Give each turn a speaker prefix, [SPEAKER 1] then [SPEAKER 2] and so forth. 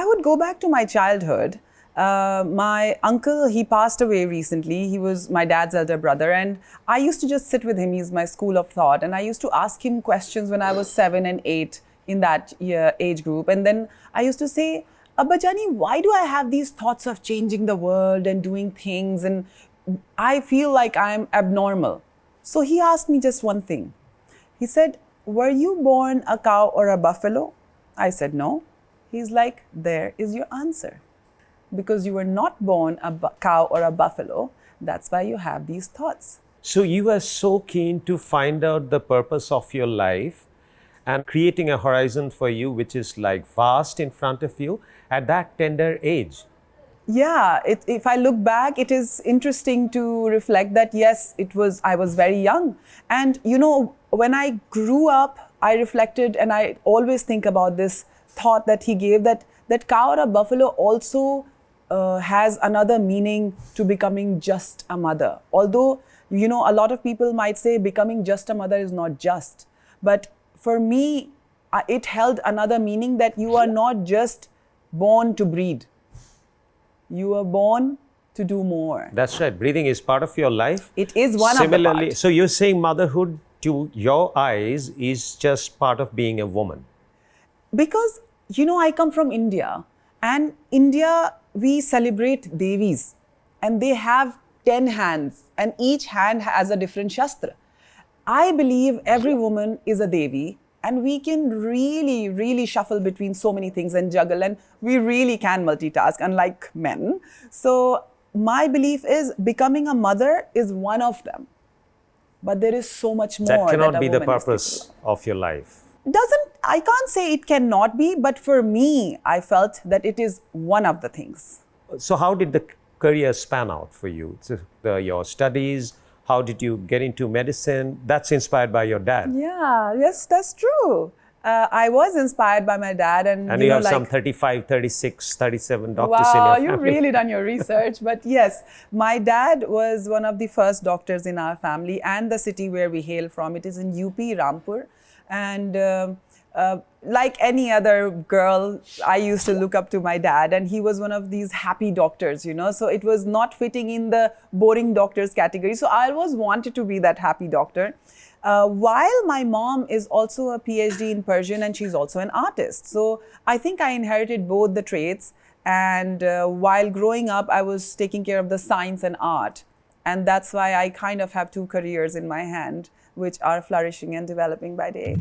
[SPEAKER 1] would go back to my childhood. My uncle, he passed away recently. He was my dad's elder brother, and I used to just sit with him. He's my school of thought, and I used to ask him questions when I was 7 and 8 in that age group. And then I used to say, Abba Jani, why do I have these thoughts of changing the world and doing things, and I feel like I'm abnormal? So he asked me just one thing. He said, were you born a cow or a buffalo? I said, no. He's like, there is your answer. Because you were not born a cow or a buffalo, that's why you have these thoughts.
[SPEAKER 2] So you are so keen to find out the purpose of your life and creating a horizon for you, which is like vast in front of you at that tender age.
[SPEAKER 1] Yeah, if I look back, it is interesting to reflect that, yes, I was very young. And you know, when I grew up, I reflected, and I always think about this thought that he gave, that cow or a buffalo also has another meaning to becoming just a mother. Although, you know, a lot of people might say becoming just a mother is not just. But for me, it held another meaning, that you are not just born to breed. You are born to do more.
[SPEAKER 2] That's right. Breathing is part of your life.
[SPEAKER 1] It is one
[SPEAKER 2] Similarly,
[SPEAKER 1] of the parts.
[SPEAKER 2] so you're saying motherhood to your eyes is just part of being a woman.
[SPEAKER 1] Because, you know, I come from India, and India, we celebrate Devis, and they have 10 hands, and each hand has a different Shastra. I believe every woman is a Devi, and we can really, really shuffle between so many things and juggle, and we really can multitask, unlike men. So my belief is becoming a mother is one of them. But there is so much more.
[SPEAKER 2] That cannot be the
[SPEAKER 1] woman is
[SPEAKER 2] purpose of your life.
[SPEAKER 1] I can't say it cannot be, but for me, I felt that it is one of the things.
[SPEAKER 2] So how did the career span out for you? So your studies, how did you get into medicine? That's inspired by your dad.
[SPEAKER 1] Yeah, yes, that's true. I was inspired by my dad, and
[SPEAKER 2] you
[SPEAKER 1] know,
[SPEAKER 2] have
[SPEAKER 1] like,
[SPEAKER 2] some 35, 36, 37 doctors
[SPEAKER 1] wow,
[SPEAKER 2] in your
[SPEAKER 1] you've
[SPEAKER 2] family.
[SPEAKER 1] really done your research. But yes, my dad was one of the first doctors in our family, and the city where we hail from, it is in UP, Rampur. And like any other girl, I used to look up to my dad, and he was one of these happy doctors, you know. So it was not fitting in the boring doctors category. So I always wanted to be that happy doctor. While my mom is also a PhD in Persian, and she's also an artist. So I think I inherited both the traits. And while growing up, I was taking care of the science and art. And that's why I kind of have two careers in my hand, which are flourishing and developing by day.